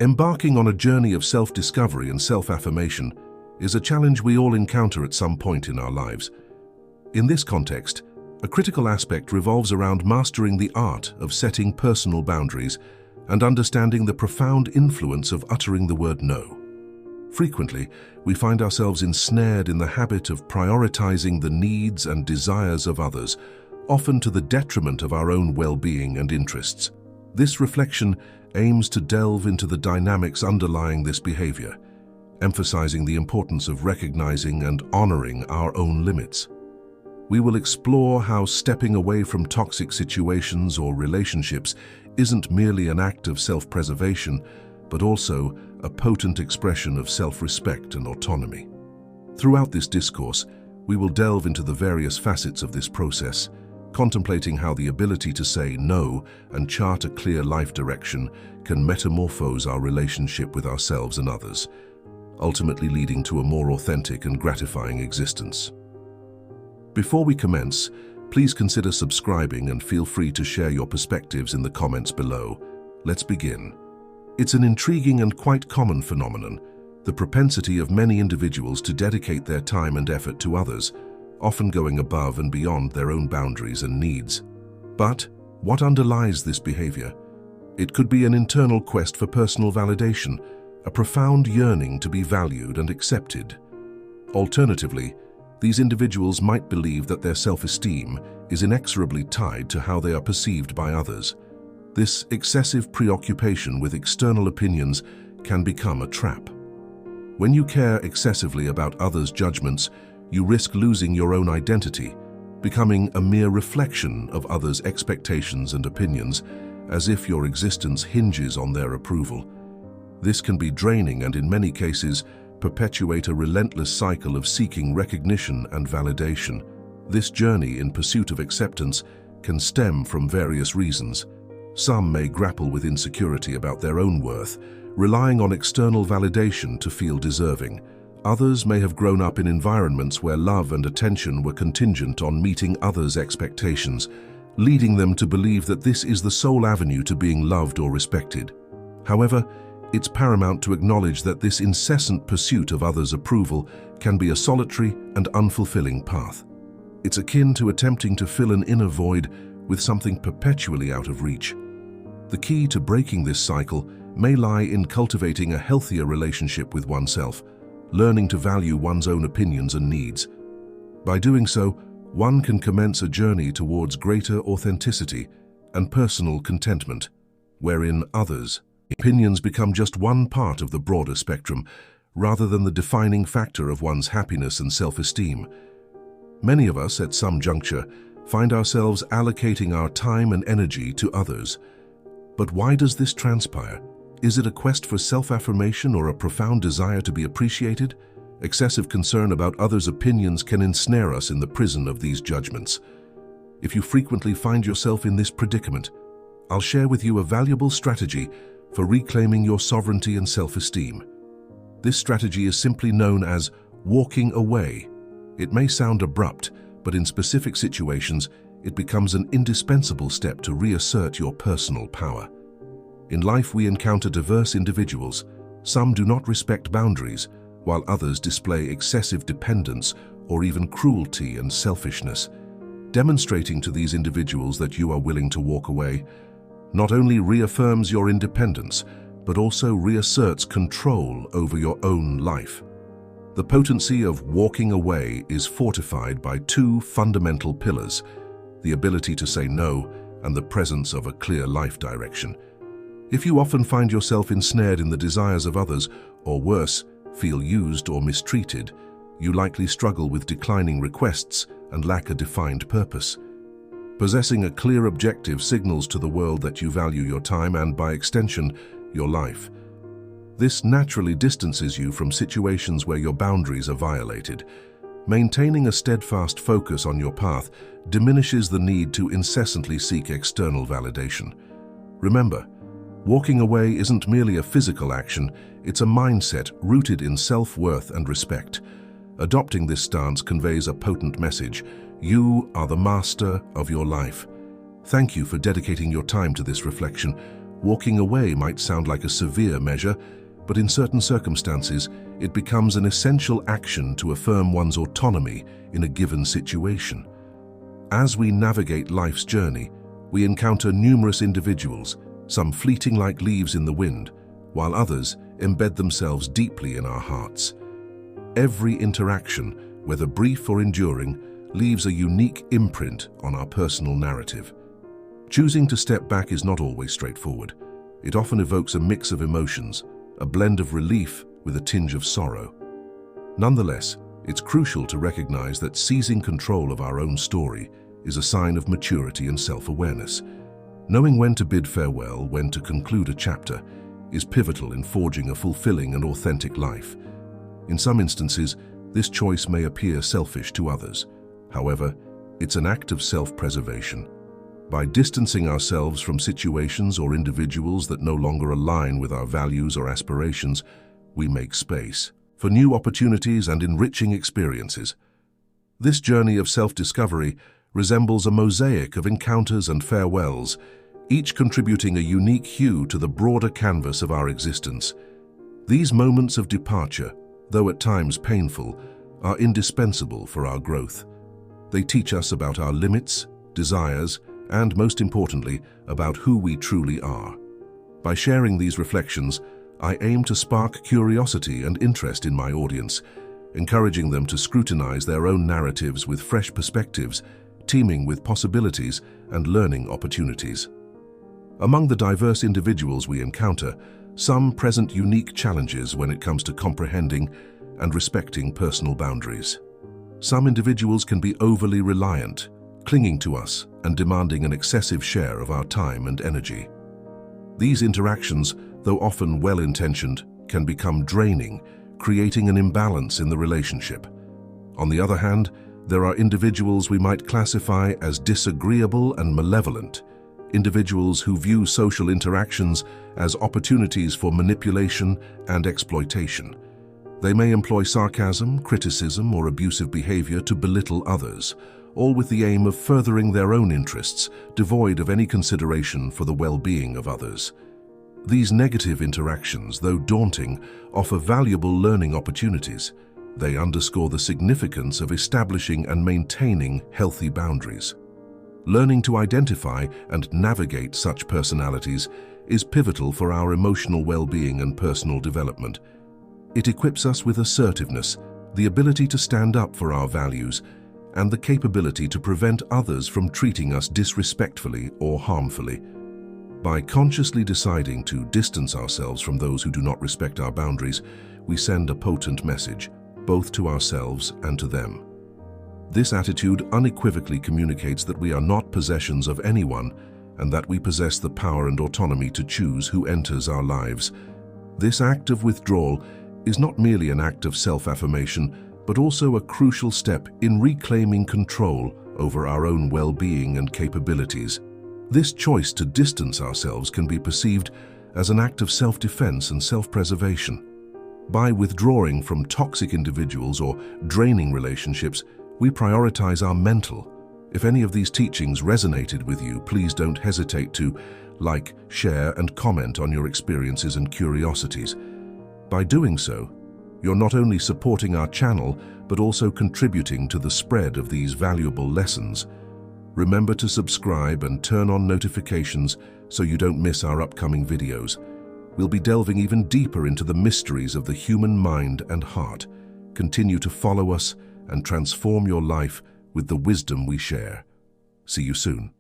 Embarking on a journey of self-discovery and self-affirmation is a challenge we all encounter at some point in our lives. In this context, a critical aspect revolves around mastering the art of setting personal boundaries and understanding the profound influence of uttering the word no. Frequently, we find ourselves ensnared in the habit of prioritizing the needs and desires of others, often to the detriment of our own well-being and interests. This reflection aims to delve into the dynamics underlying this behavior, emphasizing the importance of recognizing and honoring our own limits. We will explore how stepping away from toxic situations or relationships isn't merely an act of self-preservation, but also a potent expression of self-respect and autonomy. Throughout this discourse, we will delve into the various facets of this process, contemplating how the ability to say no and chart a clear life direction can metamorphose our relationship with ourselves and others, ultimately leading to a more authentic and gratifying existence. Before we commence, please consider subscribing and feel free to share your perspectives in the comments below. Let's begin. It's an intriguing and quite common phenomenon, the propensity of many individuals to dedicate their time and effort to others, often going above and beyond their own boundaries and needs. But what underlies this behavior? It could be an internal quest for personal validation, a profound yearning to be valued and accepted. Alternatively, these individuals might believe that their self-esteem is inexorably tied to how they are perceived by others. This excessive preoccupation with external opinions can become a trap. When you care excessively about others' judgments, you risk losing your own identity, becoming a mere reflection of others' expectations and opinions, as if your existence hinges on their approval. This can be draining and, in many cases, perpetuate a relentless cycle of seeking recognition and validation. This journey in pursuit of acceptance can stem from various reasons. Some may grapple with insecurity about their own worth, relying on external validation to feel deserving. Others may have grown up in environments where love and attention were contingent on meeting others' expectations, leading them to believe that this is the sole avenue to being loved or respected. However, it's paramount to acknowledge that this incessant pursuit of others' approval can be a solitary and unfulfilling path. It's akin to attempting to fill an inner void with something perpetually out of reach. The key to breaking this cycle may lie in cultivating a healthier relationship with oneself, learning to value one's own opinions and needs. By doing so, one can commence a journey towards greater authenticity and personal contentment, wherein others' opinions become just one part of the broader spectrum, rather than the defining factor of one's happiness and self-esteem. Many of us, at some juncture, find ourselves allocating our time and energy to others. But why does this transpire? Is it a quest for self-affirmation or a profound desire to be appreciated? Excessive concern about others' opinions can ensnare us in the prison of these judgments. If you frequently find yourself in this predicament, I'll share with you a valuable strategy for reclaiming your sovereignty and self-esteem. This strategy is simply known as walking away. It may sound abrupt, but in specific situations, it becomes an indispensable step to reassert your personal power. In life, we encounter diverse individuals. Some do not respect boundaries, while others display excessive dependence or even cruelty and selfishness. Demonstrating to these individuals that you are willing to walk away not only reaffirms your independence, but also reasserts control over your own life. The potency of walking away is fortified by two fundamental pillars: the ability to say no and the presence of a clear life direction. If you often find yourself ensnared in the desires of others, or worse, feel used or mistreated, you likely struggle with declining requests and lack a defined purpose. Possessing a clear objective signals to the world that you value your time and, by extension, your life. This naturally distances you from situations where your boundaries are violated. Maintaining a steadfast focus on your path diminishes the need to incessantly seek external validation. Remember, walking away isn't merely a physical action, it's a mindset rooted in self-worth and respect. Adopting this stance conveys a potent message: you are the master of your life. Thank you for dedicating your time to this reflection. Walking away might sound like a severe measure, but in certain circumstances, it becomes an essential action to affirm one's autonomy in a given situation. As we navigate life's journey, we encounter numerous individuals, some fleeting like leaves in the wind, while others embed themselves deeply in our hearts. Every interaction, whether brief or enduring, leaves a unique imprint on our personal narrative. Choosing to step back is not always straightforward. It often evokes a mix of emotions, a blend of relief with a tinge of sorrow. Nonetheless, it's crucial to recognize that seizing control of our own story is a sign of maturity and self-awareness. Knowing when to bid farewell, when to conclude a chapter, is pivotal in forging a fulfilling and authentic life. In some instances, this choice may appear selfish to others. However, it's an act of self-preservation. By distancing ourselves from situations or individuals that no longer align with our values or aspirations, we make space for new opportunities and enriching experiences. This journey of self-discovery resembles a mosaic of encounters and farewells, each contributing a unique hue to the broader canvas of our existence. These moments of departure, though at times painful, are indispensable for our growth. They teach us about our limits, desires, and most importantly, about who we truly are. By sharing these reflections, I aim to spark curiosity and interest in my audience, encouraging them to scrutinize their own narratives with fresh perspectives, teeming with possibilities and learning opportunities. Among the diverse individuals we encounter, some present unique challenges when it comes to comprehending and respecting personal boundaries. Some individuals can be overly reliant, clinging to us and demanding an excessive share of our time and energy. These interactions, though often well-intentioned, can become draining, creating an imbalance in the relationship. On the other hand, there are individuals we might classify as disagreeable and malevolent, individuals who view social interactions as opportunities for manipulation and exploitation. They may employ sarcasm, criticism, or abusive behavior to belittle others, all with the aim of furthering their own interests, devoid of any consideration for the well-being of others. These negative interactions, though daunting, offer valuable learning opportunities. They underscore the significance of establishing and maintaining healthy boundaries. Learning to identify and navigate such personalities is pivotal for our emotional well-being and personal development. It equips us with assertiveness, the ability to stand up for our values, and the capability to prevent others from treating us disrespectfully or harmfully. By consciously deciding to distance ourselves from those who do not respect our boundaries, we send a potent message, both to ourselves and to them. This attitude unequivocally communicates that we are not possessions of anyone and that we possess the power and autonomy to choose who enters our lives. This act of withdrawal is not merely an act of self-affirmation, but also a crucial step in reclaiming control over our own well-being and capabilities. This choice to distance ourselves can be perceived as an act of self-defense and self-preservation. By withdrawing from toxic individuals or draining relationships, we prioritize our mental. If any of these teachings resonated with you, please don't hesitate to like, share, and comment on your experiences and curiosities. By doing so, you're not only supporting our channel, but also contributing to the spread of these valuable lessons. Remember to subscribe and turn on notifications so you don't miss our upcoming videos. We'll be delving even deeper into the mysteries of the human mind and heart. Continue to follow us and transform your life with the wisdom we share. See you soon.